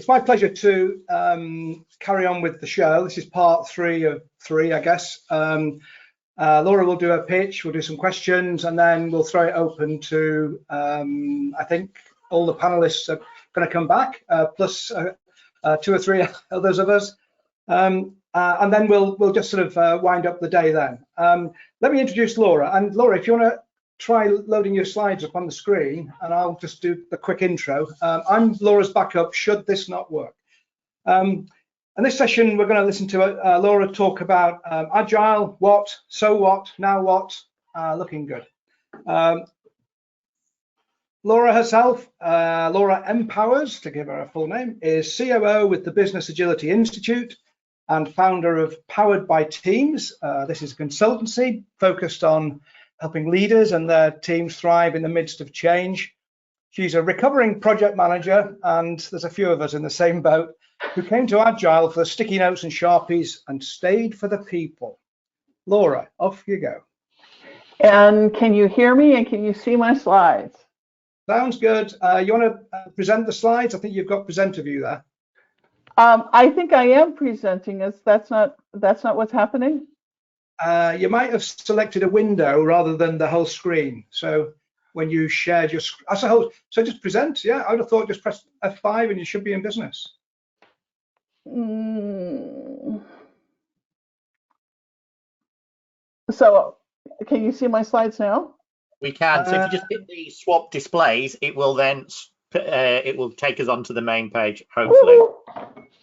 It's my pleasure to carry on with the show. This is part 3 of 3, I guess. Laura will do a pitch, we'll do some questions, and then we'll throw it open to, I think, all the panelists are going to come back, plus 2 or 3 others of us. And then we'll just sort of wind up the day then. Let me introduce Laura. And Laura, if you want to try loading your slides up on the screen, and I'll just do the quick intro. I'm Laura's backup should this not work. In this session, we're going to listen to Laura talk about Agile, what, so what, now what, looking good. Laura herself, Laura Empowers, to give her a full name, is COO with the Business Agility Institute and founder of Powered by Teams. This is a consultancy focused on helping leaders and their teams thrive in the midst of change. She's a recovering project manager, and there's a few of us in the same boat, who came to Agile for the sticky notes and Sharpies and stayed for the people. Laura, off you go. And can you hear me and can you see my slides? Sounds good. You want to present the slides? I think you've got presenter view there. I think I am presenting. That's not what's happening? You might have selected a window rather than the whole screen. So when you shared your screen, so just present. Yeah, I would have thought just press F5 and you should be in business. So can you see my slides now? We can. So if you just hit the swap displays, it will then it will take us onto the main page, hopefully. Ooh.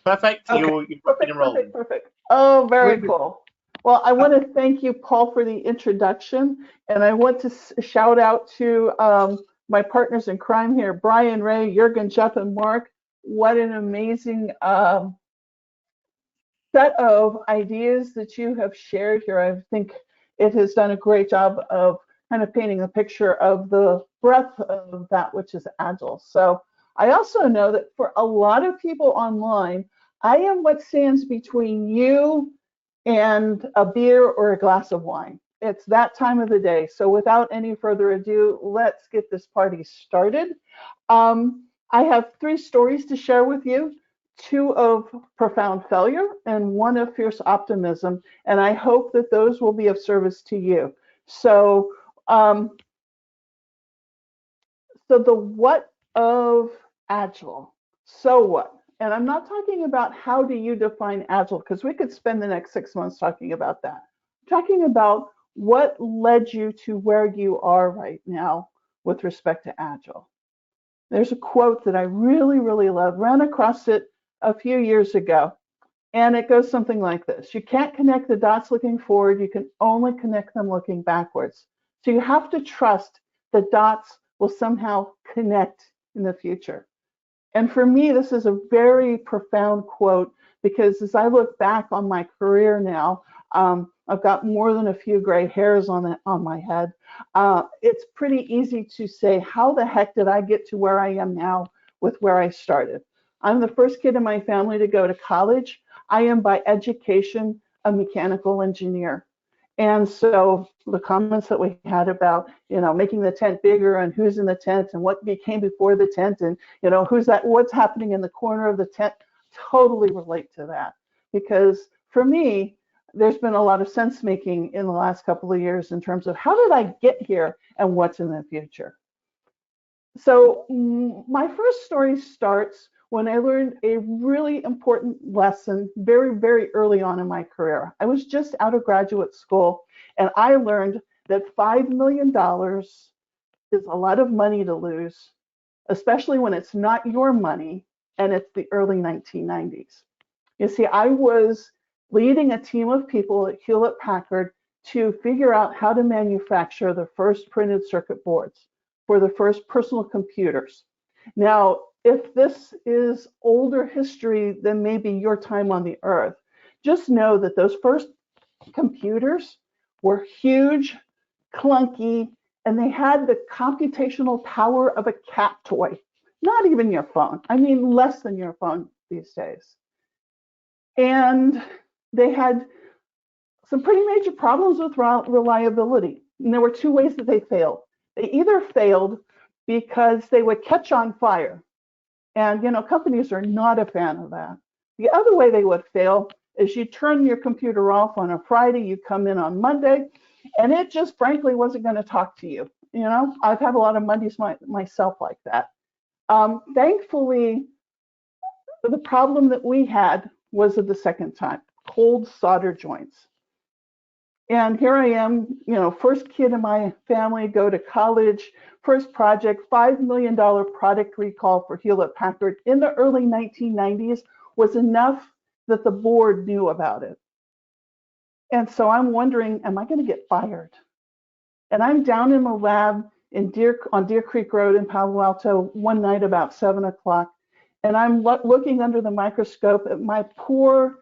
Perfect. Okay. You're Perfect, enrolled. perfect. Oh, very cool. Well, I want to thank you, Paul, for the introduction, and I want to shout out to my partners in crime here, Brian, Ray, Jürgen, Jeff, and Mark. What an amazing set of ideas that you have shared here. I think it has done a great job of kind of painting a picture of the breadth of that which is Agile. So I also know that for a lot of people online, I am what stands between you and a beer or a glass of wine. It's that time of the day. So without any further ado, let's get this party started. I have 3 stories to share with you, 2 of profound failure and 1 of fierce optimism. And I hope that those will be of service to you. So, so the what of Agile, so what? And I'm not talking about how do you define Agile, because we could spend the next 6 months talking about that. I'm talking about what led you to where you are right now with respect to Agile. There's a quote that I really, really love, ran across it a few years ago, and it goes something like this. You can't connect the dots looking forward, you can only connect them looking backwards. So you have to trust the dots will somehow connect in the future. And for me, this is a very profound quote, because as I look back on my career now, I've got more than a few gray hairs on my head. It's pretty easy to say, how the heck did I get to where I am now with where I started? I'm the first kid in my family to go to college. I am by education a mechanical engineer. And so the comments that we had about, making the tent bigger and who's in the tent and what became before the tent and, what's happening in the corner of the tent, totally relate to that. Because for me, there's been a lot of sense making in the last couple of years in terms of how did I get here and what's in the future. So my first story starts when I learned a really important lesson very, very early on in my career. I was just out of graduate school, and I learned that $5 million is a lot of money to lose, especially when it's not your money and it's the early 1990s. You see, I was leading a team of people at Hewlett-Packard to figure out how to manufacture the first printed circuit boards for the first personal computers. Now, if this is older history than maybe your time on the earth, just know that those first computers were huge, clunky, and they had the computational power of a cat toy. Not even your phone. I mean, less than your phone these days. And they had some pretty major problems with reliability. And there were 2 ways that they failed. They either failed because they would catch on fire, And, companies are not a fan of that. The other way they would fail is you turn your computer off on a Friday, you come in on Monday, and it just frankly wasn't going to talk to you. I've had a lot of Mondays myself like that. Thankfully, the problem that we had was at the second time, cold solder joints. And here I am, first kid in my family, go to college, first project, $5 million product recall for Hewlett-Packard in the early 1990s was enough that the board knew about it. And so I'm wondering, am I going to get fired? And I'm down in the lab on Deer Creek Road in Palo Alto one night about 7 o'clock. And I'm looking under the microscope at my poor,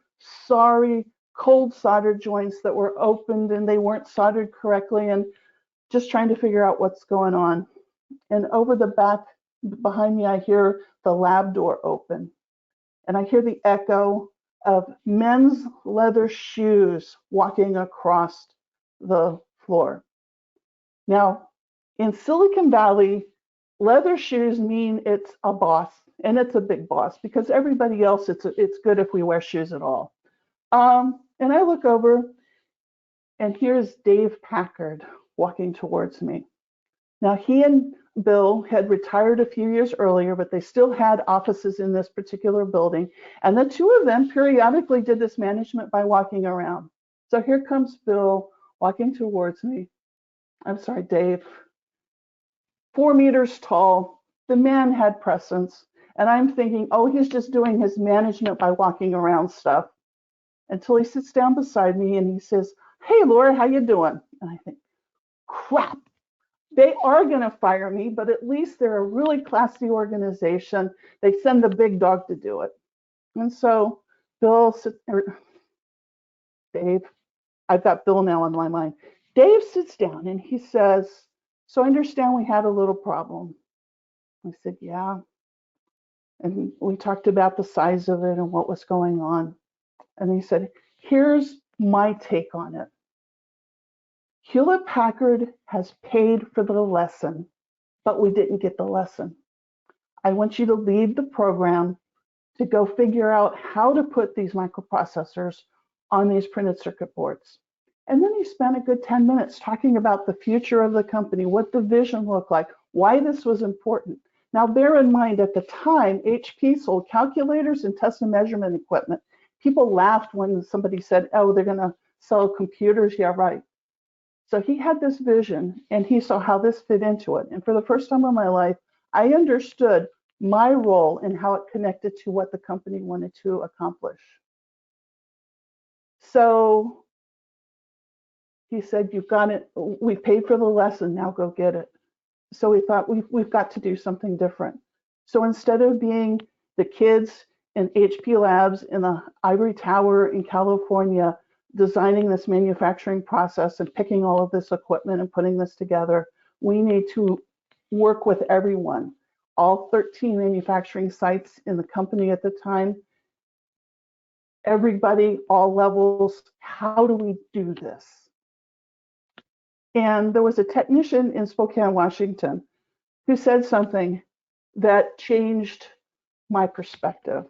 sorry, cold solder joints that were opened and they weren't soldered correctly, and just trying to figure out what's going on. And over the back behind me, I hear the lab door open. And I hear the echo of men's leather shoes walking across the floor. Now, in Silicon Valley, leather shoes mean it's a boss, and it's a big boss, because everybody else, it's good if we wear shoes at all. And I look over, and here's Dave Packard walking towards me. Now, he and Bill had retired a few years earlier, but they still had offices in this particular building. And the two of them periodically did this management by walking around. So here comes Bill walking towards me. I'm sorry, Dave. 4 meters tall. The man had presence. And I'm thinking, oh, he's just doing his management by walking around stuff. Until he sits down beside me and he says, hey, Laura, how you doing? And I think, crap. They are going to fire me, but at least they're a really classy organization. They send the big dog to do it. And so Dave, I've got Bill now on my mind. Dave sits down and he says, so I understand we had a little problem. I said, yeah. And we talked about the size of it and what was going on. And he said, here's my take on it. Hewlett-Packard has paid for the lesson, but we didn't get the lesson. I want you to lead the program to go figure out how to put these microprocessors on these printed circuit boards. And then he spent a good 10 minutes talking about the future of the company, what the vision looked like, why this was important. Now, bear in mind, at the time, HP sold calculators and test and measurement equipment. People laughed when somebody said, oh, they're going to sell computers. Yeah, right. So he had this vision and he saw how this fit into it. And for the first time in my life, I understood my role and how it connected to what the company wanted to accomplish. So he said, you've got it. We've paid for the lesson. Now go get it. So we thought we've got to do something different. So instead of being the kids in HP labs in the ivory tower in California, designing this manufacturing process and picking all of this equipment and putting this together, we need to work with everyone, all 13 manufacturing sites in the company at the time, everybody, all levels. How do we do this? And there was a technician in Spokane, Washington, who said something that changed my perspective.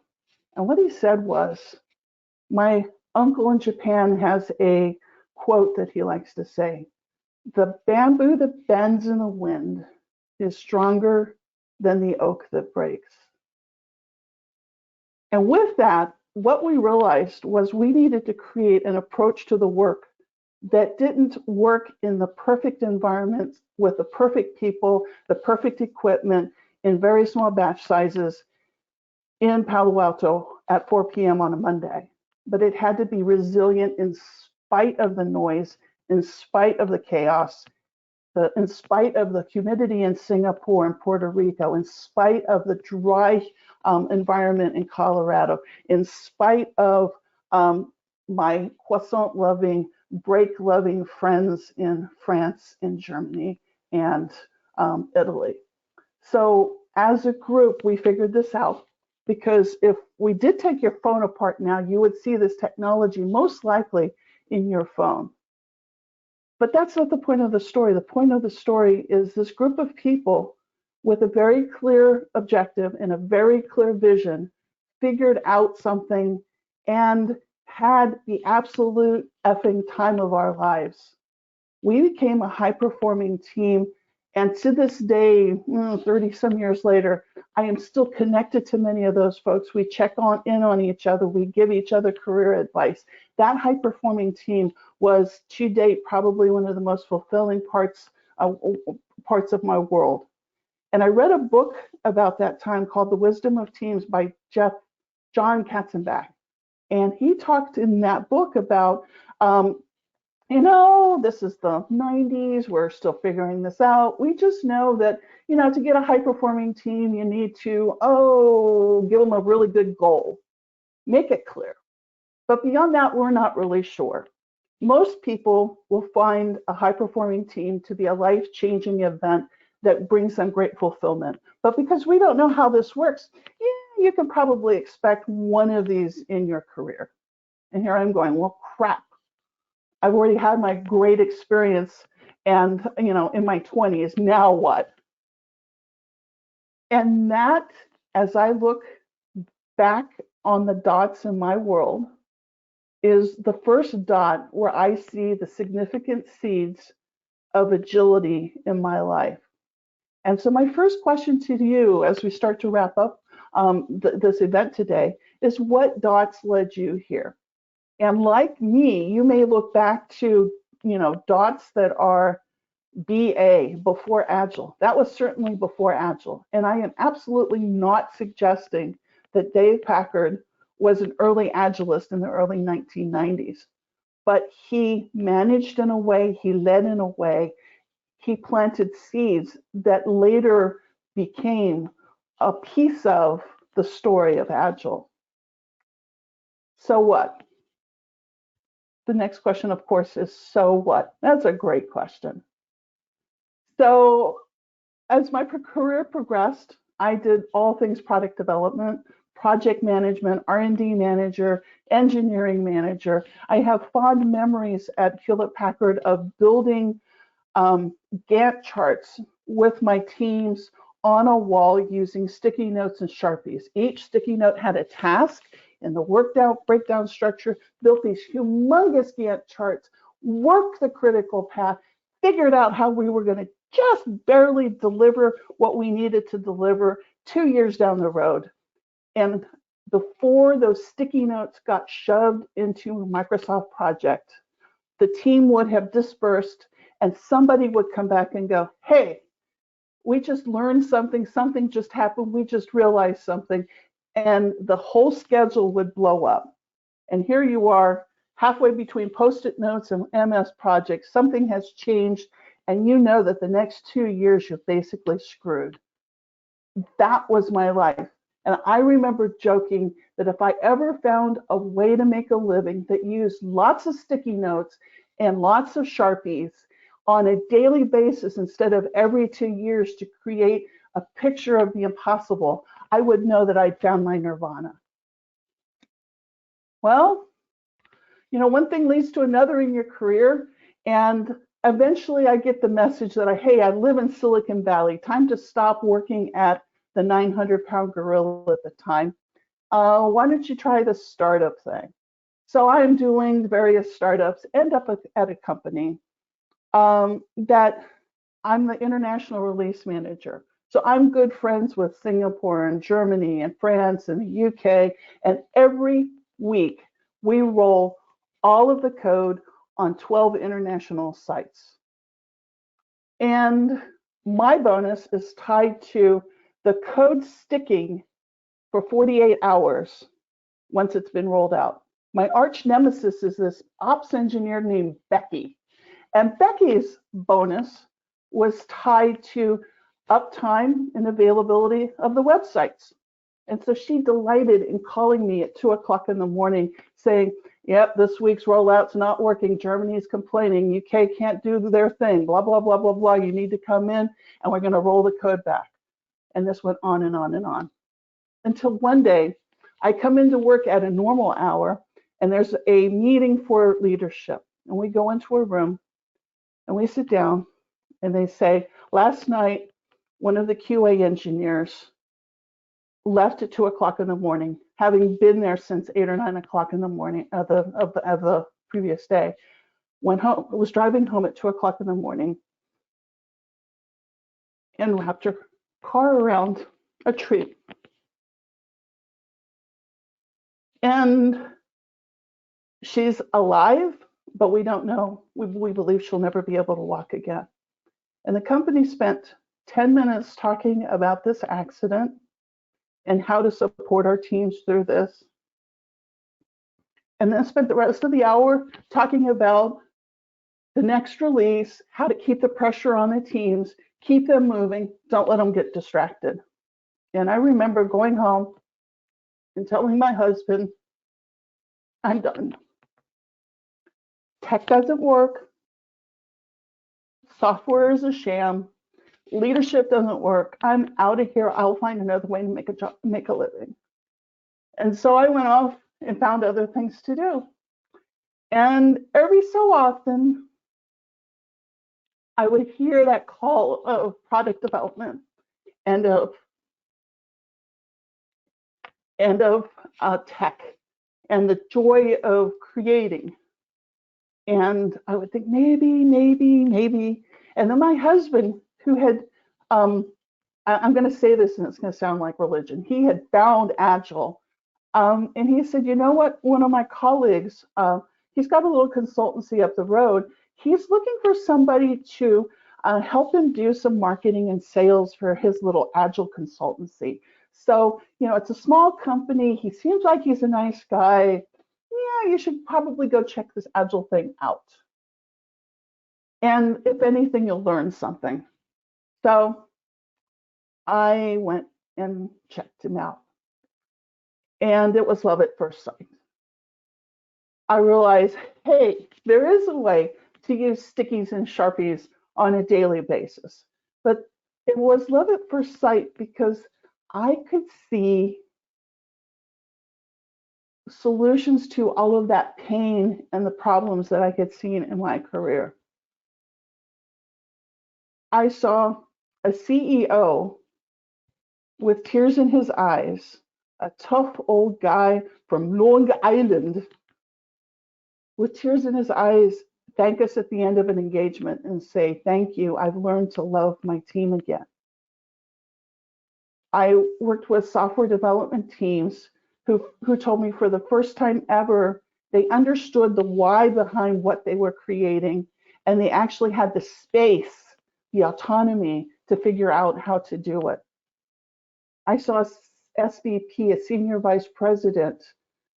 And what he said was, my uncle in Japan has a quote that he likes to say, the bamboo that bends in the wind is stronger than the oak that breaks. And with that, what we realized was we needed to create an approach to the work that didn't work in the perfect environment with the perfect people, the perfect equipment in very small batch sizes in Palo Alto at 4 p.m. on a Monday. But it had to be resilient in spite of the noise, in spite of the chaos, in spite of the humidity in Singapore and Puerto Rico, in spite of the dry environment in Colorado, in spite of my croissant-loving, break-loving friends in France and Germany and Italy. So as a group, we figured this out. Because if we did take your phone apart now, you would see this technology most likely in your phone. But that's not the point of the story. The point of the story is this group of people with a very clear objective and a very clear vision, figured out something and had the absolute effing time of our lives. We became a high-performing team, and to this day, 30 some years later, I am still connected to many of those folks. We check in on each other. We give each other career advice. That high-performing team was, to date, probably one of the most fulfilling parts of my world. And I read a book about that time called The Wisdom of Teams by John Katzenbach. And he talked in that book about, this is the 90s, we're still figuring this out. We just know that, to get a high-performing team, you need to, give them a really good goal. Make it clear. But beyond that, we're not really sure. Most people will find a high-performing team to be a life-changing event that brings them great fulfillment. But because we don't know how this works, you can probably expect one of these in your career. And here I'm going, well, crap. I've already had my great experience and, in my 20s, now what? And that, as I look back on the dots in my world, is the first dot where I see the significant seeds of agility in my life. And so my first question to you as we start to wrap up this event today is, what dots led you here? And like me, you may look back to, dots that are BA, before Agile. That was certainly before Agile. And I am absolutely not suggesting that Dave Packard was an early Agilist in the early 1990s. But he managed in a way, he led in a way, he planted seeds that later became a piece of the story of Agile. So what? The next question, of course, is so what? That's a great question. So as my career progressed, I did all things product development, project management, R&D manager, engineering manager. I have fond memories at Hewlett-Packard of building Gantt charts with my teams on a wall using sticky notes and Sharpies. Each sticky note had a task in the worked out breakdown structure, built these humongous Gantt charts, worked the critical path, figured out how we were going to just barely deliver what we needed to deliver 2 years down the road. And before those sticky notes got shoved into a Microsoft project, the team would have dispersed and somebody would come back and go, hey, we just learned something, something just happened, we just realized something, and the whole schedule would blow up. And here you are, halfway between Post-it notes and MS projects, something has changed, and you know that the next 2 years you're basically screwed. That was my life. And I remember joking that if I ever found a way to make a living that used lots of sticky notes and lots of Sharpies on a daily basis instead of every 2 years to create a picture of the impossible, I would know that I'd found my nirvana. Well, one thing leads to another in your career, and eventually I get the message that I live in Silicon Valley, time to stop working at the 900-pound gorilla at the time. Why don't you try the startup thing? So I'm doing various startups, end up at a company that I'm the international release manager. So I'm good friends with Singapore and Germany and France and the UK, and every week we roll all of the code on 12 international sites. And my bonus is tied to the code sticking for 48 hours once it's been rolled out. My arch nemesis is this ops engineer named Becky. And Becky's bonus was tied to uptime and availability of the websites. And so she delighted in calling me at 2 o'clock in the morning saying, yep, this week's rollout's not working. Germany's complaining. UK can't do their thing. Blah, blah, blah, blah, blah. You need to come in and we're going to roll the code back. And this went on and on and on. Until one day, I come into work at a normal hour and there's a meeting for leadership. And we go into a room and we sit down and they say, last night one of the QA engineers left at 2 o'clock in the morning, having been there since 8 or 9 o'clock in the morning of the previous day. Went home, was driving home at 2 o'clock in the morning, and wrapped her car around a tree. And she's alive, but we don't know. We believe she'll never be able to walk again. And the company spent 10 minutes talking about this accident and how to support our teams through this. And then spent the rest of the hour talking about the next release, how to keep the pressure on the teams, keep them moving, don't let them get distracted. And I remember going home and telling my husband, I'm done. Tech doesn't work. Software is a sham. Leadership doesn't work. I'm out of here. I'll find another way to make a living. And so I went off and found other things to do. And every so often, I would hear that call of product development and of tech and the joy of creating. And I would think maybe. And then my husband, who had, I'm going to say this and it's going to sound like religion, he had found Agile. And he said, you know what, one of my colleagues, he's got a little consultancy up the road. He's looking for somebody to help him do some marketing and sales for his little Agile consultancy. So, you know, it's a small company. He seems like he's a nice guy. Yeah, you should probably go check this Agile thing out. And if anything, you'll learn something. So I went and checked him out. And it was love at first sight. I realized, hey, there is a way to use stickies and Sharpies on a daily basis. But it was love at first sight because I could see solutions to all of that pain and the problems that I had seen in my career. I saw a CEO with tears in his eyes, a tough old guy from Long Island with tears in his eyes, thank us at the end of an engagement and say, thank you, I've learned to love my team again. I worked with software development teams who told me for the first time ever, they understood the why behind what they were creating, and they actually had the space, the autonomy to figure out how to do it. I saw SVP, a senior vice president,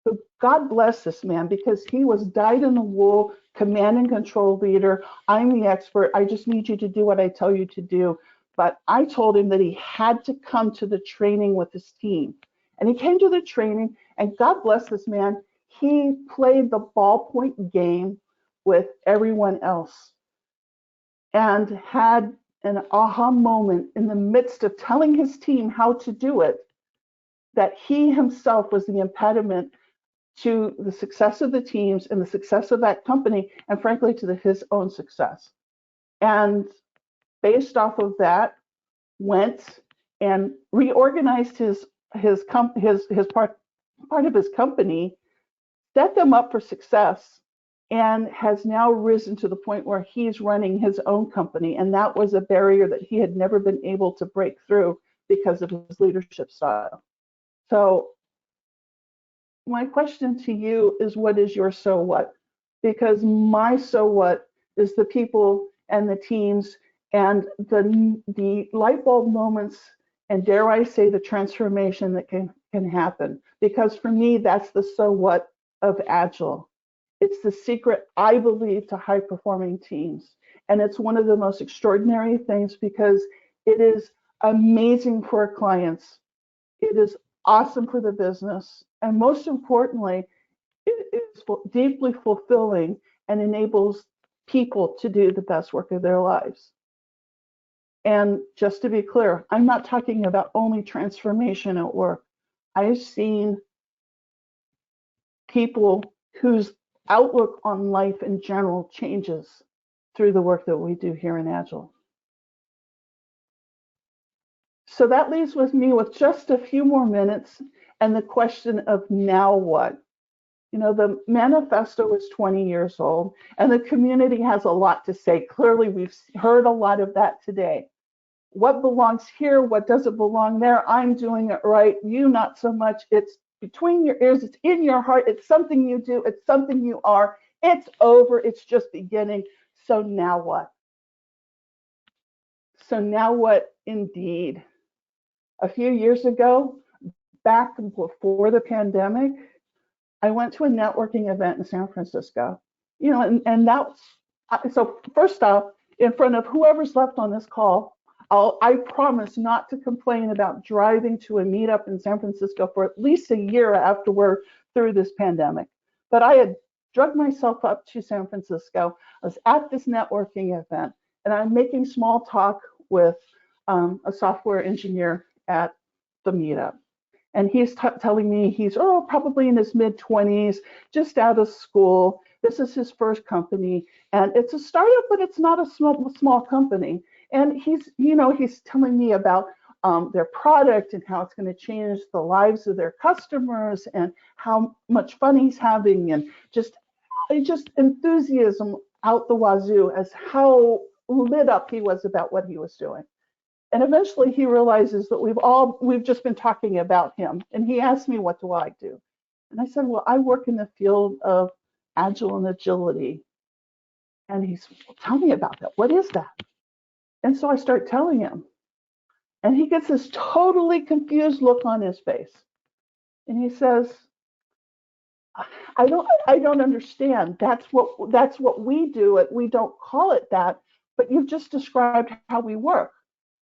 who, God bless this man, because he was dyed-in-the-wool command and control leader. I'm the expert. I just need you to do what I tell you to do. But I told him that he had to come to the training with his team. And he came to the training, and God bless this man, he played the ballpoint game with everyone else and had an aha moment in the midst of telling his team how to do it, that he himself was the impediment to the success of the teams and the success of that company, and frankly, to his own success. And based off of that, went and reorganized his part of his company, set them up for success, and has now risen to the point where he's running his own company. And that was a barrier that he had never been able to break through because of his leadership style. So my question to you is, what is your so what? Because my so what is the people and the teams and the light bulb moments, and dare I say the transformation that can happen. Because for me, that's the so what of Agile. It's the secret, I believe, to high performing teams. And it's one of the most extraordinary things because it is amazing for our clients. It is awesome for the business. And most importantly, it is deeply fulfilling and enables people to do the best work of their lives. And just to be clear, I'm not talking about only transformation at work. I've seen people whose outlook on life in general changes through the work that we do here in Agile. So that leaves with me with just a few more minutes and the question of now what? You know, the manifesto is 20 years old and the community has a lot to say. Clearly, we've heard a lot of that today. What belongs here? What doesn't belong there? I'm doing it right. You not so much. It's between your ears. It's in your heart. It's something you do. It's something you are. It's over. It's just beginning. So now what? So now what indeed? A few years ago, back before the pandemic, I went to a networking event in San Francisco, you know, and that's, so first off, in front of whoever's left on this call, I promise not to complain about driving to a meetup in San Francisco for at least a year after we're through this pandemic. But I had drugged myself up to San Francisco. I was at this networking event, and I'm making small talk with a software engineer at the meetup. And he's telling me he's probably in his mid-20s, just out of school. This is his first company, and it's a startup, but it's not a small company. And he's telling me about their product and how it's going to change the lives of their customers and how much fun he's having, and just enthusiasm out the wazoo as how lit up he was about what he was doing. And eventually he realizes that we've just been talking about him. And he asked me, what do I do? And I said, well, I work in the field of Agile and agility. And he's, well, tell me about that. What is that? And so I start telling him. And he gets this totally confused look on his face. And he says, I don't understand. That's what we do. We don't call it that, but you've just described how we work.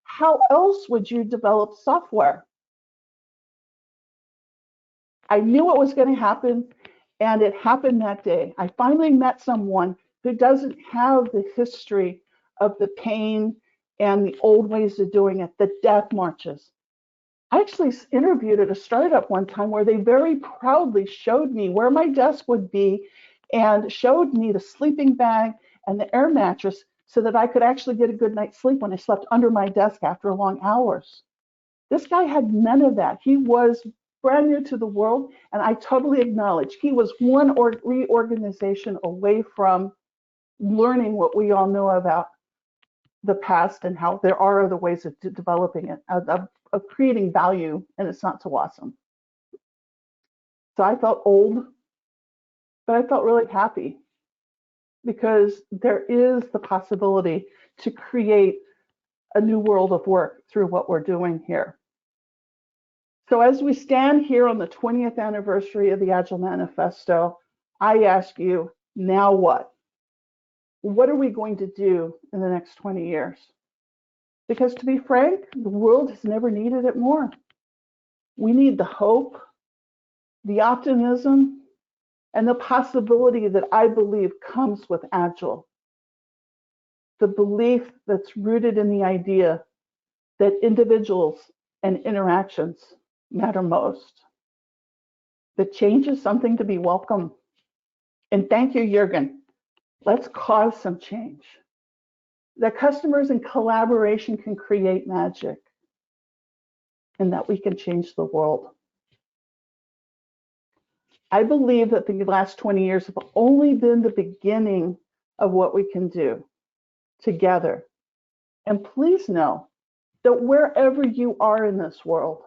How else would you develop software? I knew what was going to happen, and it happened that day. I finally met someone who doesn't have the history of the pain and the old ways of doing it, the death marches. I actually interviewed at a startup one time where they very proudly showed me where my desk would be and showed me the sleeping bag and the air mattress so that I could actually get a good night's sleep when I slept under my desk after long hours. This guy had none of that. He was brand new to the world, and I totally acknowledge he was one reorganization away from learning what we all know about the past and how there are other ways of developing it, of creating value, and it's not so awesome. So I felt old, but I felt really happy, because there is the possibility to create a new world of work through what we're doing here. So as we stand here on the 20th anniversary of the Agile Manifesto, I ask you, now what? What are we going to do in the next 20 years? Because to be frank, the world has never needed it more. We need the hope, the optimism, and the possibility that I believe comes with Agile. The belief that's rooted in the idea that individuals and interactions matter most. That change is something to be welcome. And thank you, Jürgen. Let's cause some change. That customers in collaboration can create magic, and that we can change the world. I believe that the last 20 years have only been the beginning of what we can do together. And please know that wherever you are in this world,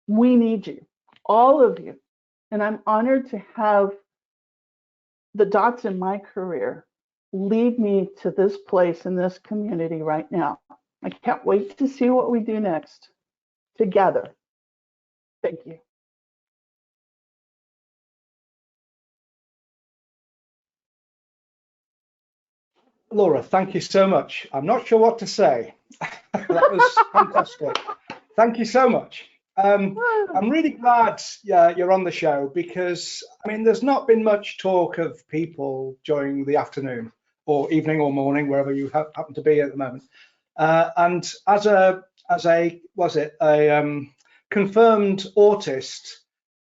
we need you, all of you. And I'm honored to have the dots in my career lead me to this place in this community right now. I can't wait to see what we do next together. Thank you. Laura, thank you so much. I'm not sure what to say. That was fantastic. Thank you so much. I'm really glad you're on the show, because I mean, there's not been much talk of people during the afternoon or evening or morning, wherever you happen to be at the moment. And as a confirmed autist,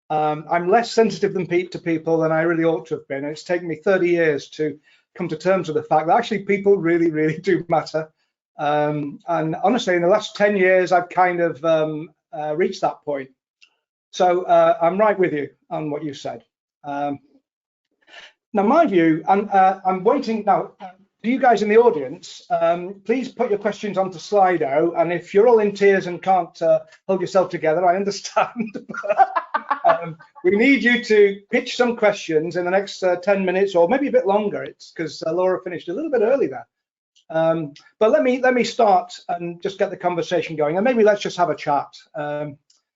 I'm less sensitive to people than I really ought to have been. And it's taken me 30 years to come to terms with the fact that actually people really, really do matter. And honestly, in the last 10 years, I've kind of reached that point. So I'm right with you on what you said. Now, my view, and I'm waiting now. To you guys in the audience, please put your questions onto Slido. And if you're all in tears and can't hold yourself together, I understand. We need you to pitch some questions in the next 10 minutes, or maybe a bit longer. It's because Laura finished a little bit early there. But let me start and just get the conversation going, and maybe let's just have a chat,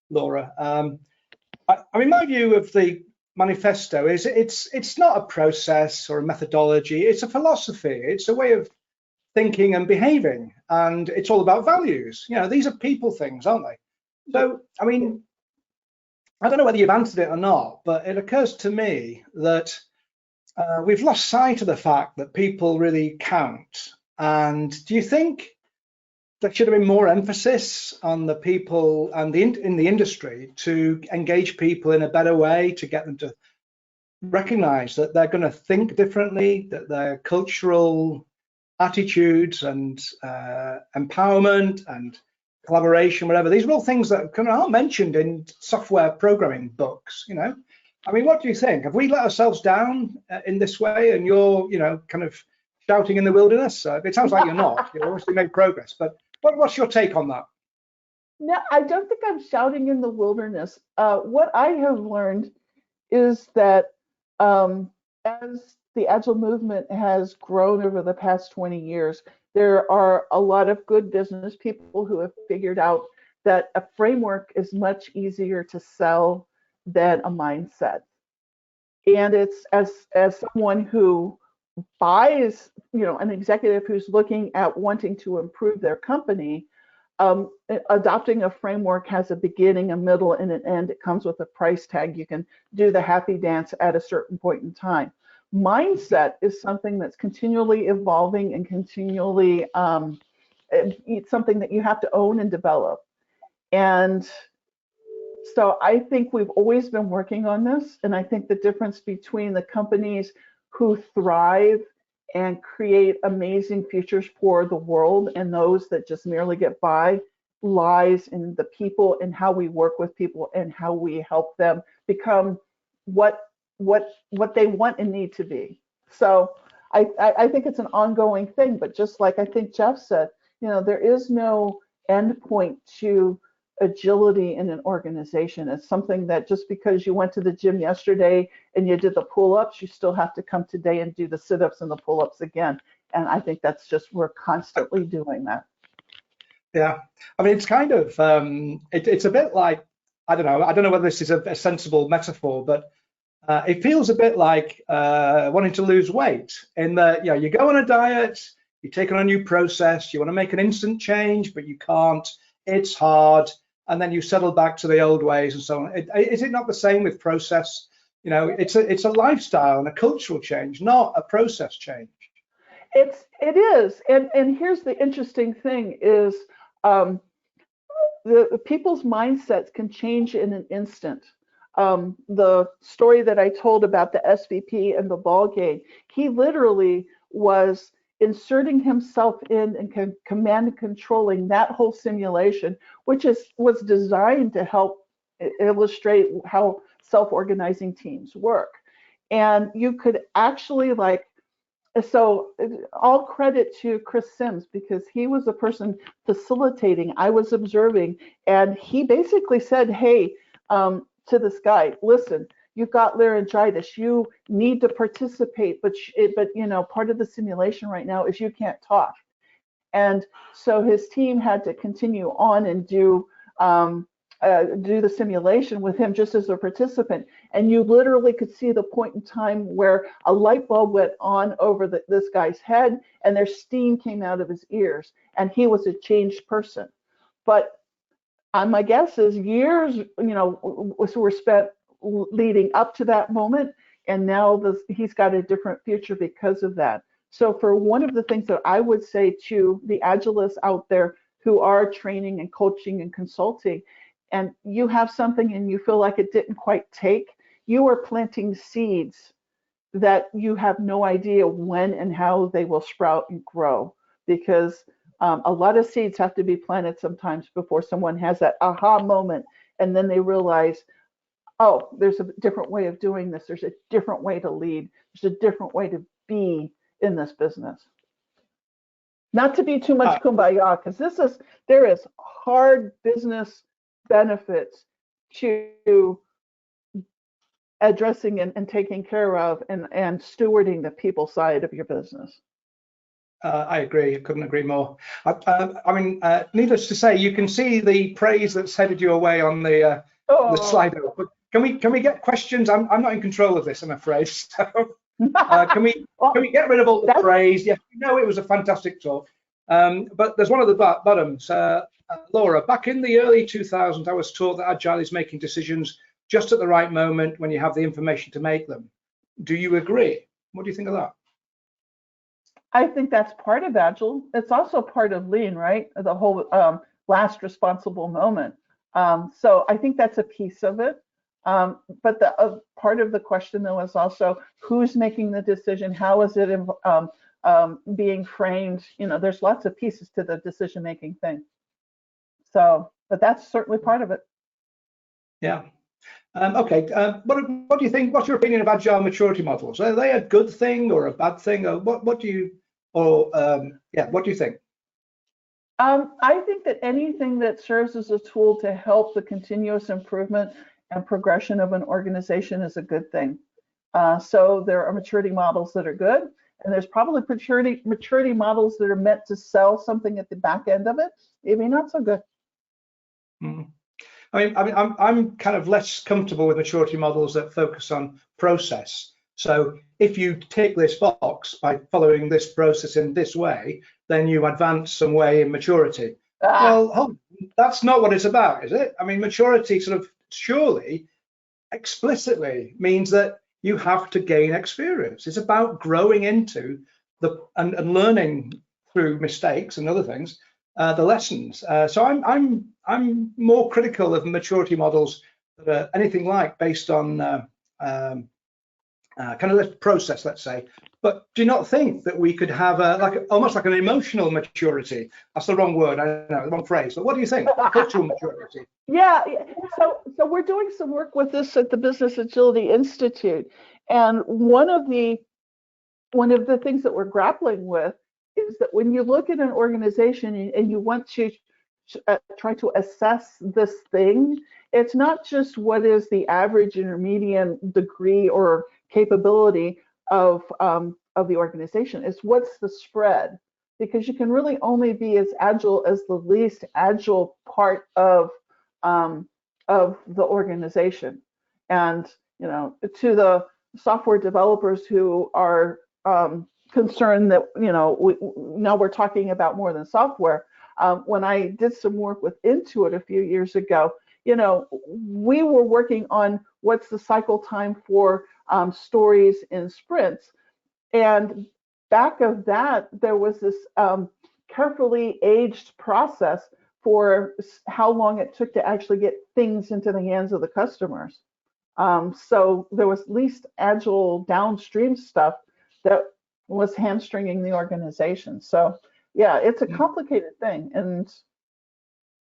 Laura. I mean, my view of the manifesto is it's not a process or a methodology. It's a philosophy. It's a way of thinking and behaving, and it's all about values. You know, these are people things, aren't they? So, I mean, I don't know whether you've answered it or not, but it occurs to me that we've lost sight of the fact that people really count. And do you think there should have been more emphasis on the people and in the industry to engage people in a better way, to get them to recognize that they're going to think differently, that their cultural attitudes and empowerment and collaboration, whatever, these are all things that aren't mentioned in software programming books, you know? I mean, what do you think? Have we let ourselves down in this way, and you're, you know, kind of shouting in the wilderness? It sounds like you're not. You've obviously made progress, but what's your take on that? No, I don't think I'm shouting in the wilderness. What I have learned is that as the Agile movement has grown over the past 20 years, there are a lot of good business people who have figured out that a framework is much easier to sell than a mindset. And it's as someone who buys, you know, an executive who's looking at wanting to improve their company, adopting a framework has a beginning, a middle, and an end. It comes with a price tag. You can do the happy dance at a certain point in time. Mindset is something that's continually evolving and continually, it's something that you have to own and develop. And so I think we've always been working on this. And I think the difference between the companies who thrive and create amazing futures for the world and those that just merely get by lies in the people and how we work with people and how we help them become what they want and need to be. So I think it's an ongoing thing, but just like I think Jeff said, you know, there is no end point to agility in an organization. It's something that just because you went to the gym yesterday and you did the pull-ups, you still have to come today and do the sit-ups and the pull-ups again. And I think that's just, we're constantly doing that. Yeah, I mean, it's kind of, it's a bit like, I don't know whether this is a sensible metaphor, but it feels a bit like wanting to lose weight in that, you know, you go on a diet, you take on a new process, you want to make an instant change, but you can't, it's hard, and then you settle back to the old ways and so on. Is it not the same with process? You know, it's a lifestyle and a cultural change, not a process change. It is, and here's the interesting thing is the people's mindsets can change in an instant. The story that I told about the SVP and the ball game, he literally was inserting himself in and command and controlling that whole simulation, which was designed to help illustrate how self-organizing teams work. And you could actually so all credit to Chris Sims, because he was the person facilitating. I was observing, and he basically said, hey, to this guy, listen, you've got laryngitis, you need to participate, but you know, part of the simulation right now is you can't talk. And so his team had to continue on and do the simulation with him just as a participant. And you literally could see the point in time where a light bulb went on over this guy's head, and their steam came out of his ears, and he was a changed person. But my guess is years, you know, were spent leading up to that moment, and now he's got a different future because of that. So for one of the things that I would say to the Agilists out there who are training and coaching and consulting, and you have something and you feel like it didn't quite take, you are planting seeds that you have no idea when and how they will sprout and grow. Because A lot of seeds have to be planted sometimes before someone has that aha moment, and then they realize, oh, there's a different way of doing this. There's a different way to lead. There's a different way to be in this business. Not to be too much kumbaya, because there is hard business benefits to addressing and taking care of and stewarding the people side of your business. I agree. I couldn't agree more. I mean, needless to say, you can see the praise that's headed you away on the Slido. But can we get questions? I'm not in control of this, I'm afraid. So can we get rid of all the praise? Yeah, we know it was a fantastic talk. But there's one of the bottoms. Laura, back in the early 2000s, I was taught that Agile is making decisions just at the right moment when you have the information to make them. Do you agree? What do you think of that? I think that's part of Agile. It's also part of Lean, right? The whole last responsible moment. So I think that's a piece of it. But the part of the question, though, is also who's making the decision? How is it being framed? You know, there's lots of pieces to the decision-making thing. So, but that's certainly part of it. Yeah. Okay. What do you think? What's your opinion of Agile maturity models? Are they a good thing or a bad thing? Or what do you? Or what do you think? I think that anything that serves as a tool to help the continuous improvement and progression of an organization is a good thing. So there are maturity models that are good, and there's probably maturity models that are meant to sell something at the back end of it, maybe not so good. Mm. I mean, I'm kind of less comfortable with maturity models that focus on process. So if you tick this box by following this process in this way, then you advance some way in maturity. Well, that's not what it's about, is it? I mean, maturity sort of surely explicitly means that you have to gain experience. It's about growing into and learning through mistakes and other things, the lessons. So I'm more critical of maturity models that are anything like based on kind of this process, let's say. But do you not think that we could have almost like an emotional maturity? That's the wrong word, I know, the wrong phrase. But what do you think? Cultural maturity. Yeah. So we're doing some work with this at the Business Agility Institute, and one of the things that we're grappling with is that when you look at an organization and you want to try to assess this thing, it's not just what is the average intermediate degree or capability of the organization. It's what's the spread, because you can really only be as agile as the least agile part of the organization. And you know, to the software developers who are concerned that now we're talking about more than software. When I did some work with Intuit a few years ago, we were working on what's the cycle time for stories in sprints. And back of that, there was this carefully aged process for how long it took to actually get things into the hands of the customers. So there was least agile downstream stuff that was hamstringing the organization. So yeah, it's a complicated thing. And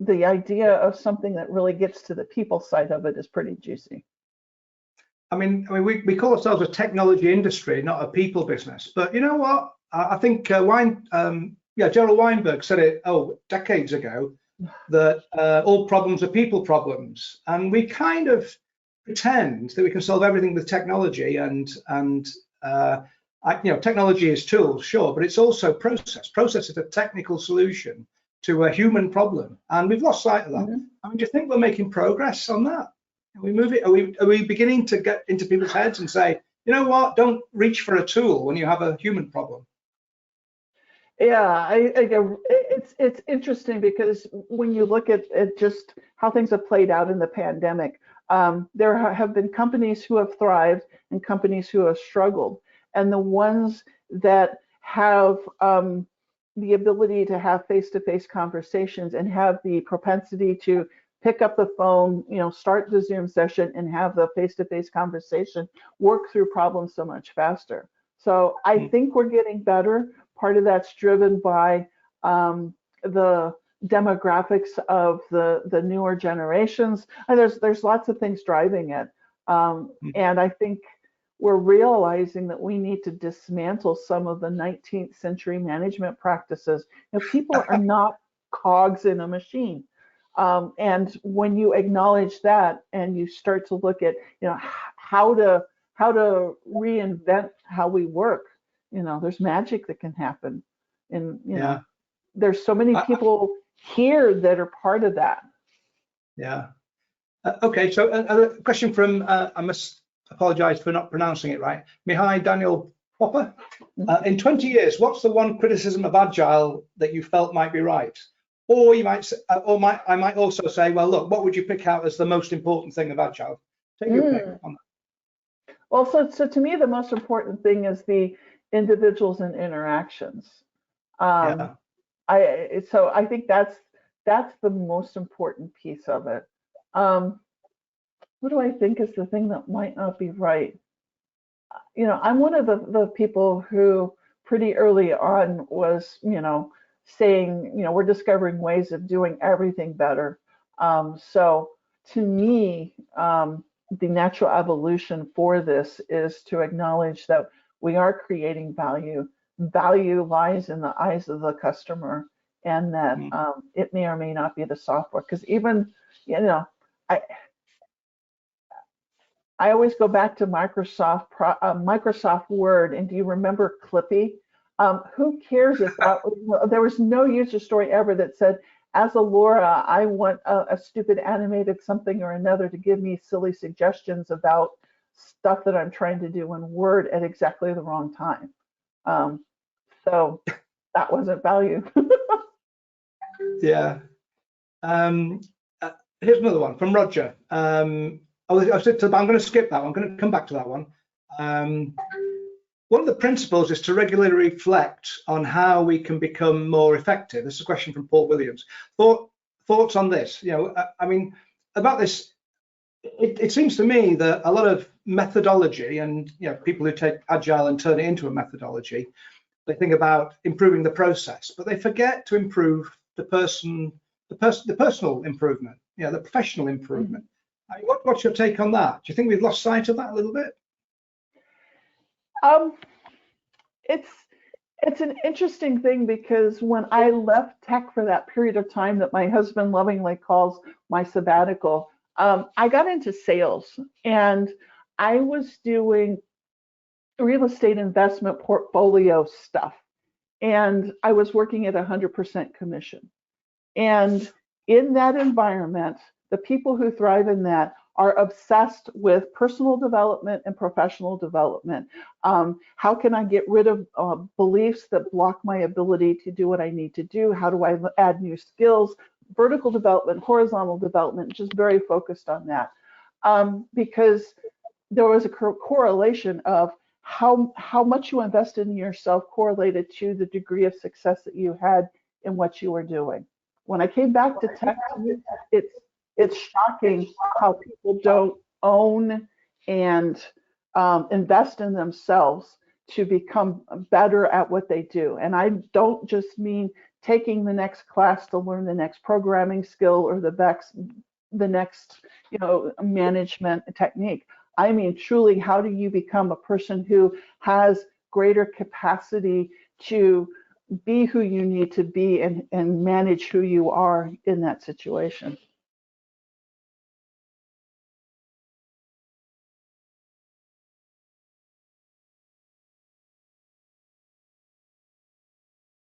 the idea of something that really gets to the people side of it is pretty juicy. I mean, we call ourselves a technology industry, not a people business. But you know what? I think Gerald Weinberg said it decades ago that all problems are people problems, and we kind of pretend that we can solve everything with technology. And technology is tools, sure, but it's also process. Process is a technical solution to a human problem, and we've lost sight of that. Mm-hmm. I mean, do you think we're making progress on that? Are we beginning to get into people's heads and say, you know what, don't reach for a tool when you have a human problem? Yeah, it's interesting because when you look at just how things have played out in the pandemic, there have been companies who have thrived and companies who have struggled. And the ones that have the ability to have face-to-face conversations and have the propensity to pick up the phone, start the Zoom session and have the face-to-face conversation, work through problems so much faster. So I think we're getting better. Part of that's driven by the demographics of the newer generations. And there's lots of things driving it. And I think we're realizing that we need to dismantle some of the 19th century management practices. People are not cogs in a machine. And when you acknowledge that and you start to look at, how to reinvent how we work, there's magic that can happen. And, there's so many people here that are part of that. Yeah. Okay, so a question from, I must apologize for not pronouncing it right, Mihai Daniel Popper. In 20 years, what's the one criticism of Agile that you felt might be right? Or you might say, I might also say, well, look, what would you pick out as the most important thing of Agile? Take your pick on that. Well, so to me, the most important thing is the individuals and interactions. Yeah. So I think that's the most important piece of it. What do I think is the thing that might not be right? I'm one of the people who pretty early on was, saying, we're discovering ways of doing everything better. So to me, the natural evolution for this is to acknowledge that we are creating value. Value lies in the eyes of the customer, and that it may or may not be the software. Because even, I always go back to Microsoft Word, and do you remember Clippy? Who cares if there was no user story ever that said, as a Laura, I want a stupid animated something or another to give me silly suggestions about stuff that I'm trying to do in Word at exactly the wrong time. So that wasn't value. Yeah. Here's another one from Roger. I'm going to skip that one. I'm going to come back to that one. One of the principles is to regularly reflect on how we can become more effective. This is a question from Paul Williams. Thoughts on this? I mean, about this, it seems to me that a lot of methodology and people who take Agile and turn it into a methodology, they think about improving the process, but they forget to improve the personal improvement, the professional improvement. I mean, what's your take on that? Do you think we've lost sight of that a little bit? It's an interesting thing, because when I left tech for that period of time that my husband lovingly calls my sabbatical, I got into sales, and I was doing real estate investment portfolio stuff, and I was working at 100% commission. And in that environment, the people who thrive in that are obsessed with personal development and professional development. How can I get rid of beliefs that block my ability to do what I need to do? How do I add new skills? Vertical development, horizontal development, just very focused on that. Because there was a correlation of how much you invested in yourself correlated to the degree of success that you had in what you were doing. When I came back to tech, it's shocking how people don't own and invest in themselves to become better at what they do. And I don't just mean taking the next class to learn the next programming skill or the next management technique. I mean, truly, how do you become a person who has greater capacity to be who you need to be and manage who you are in that situation?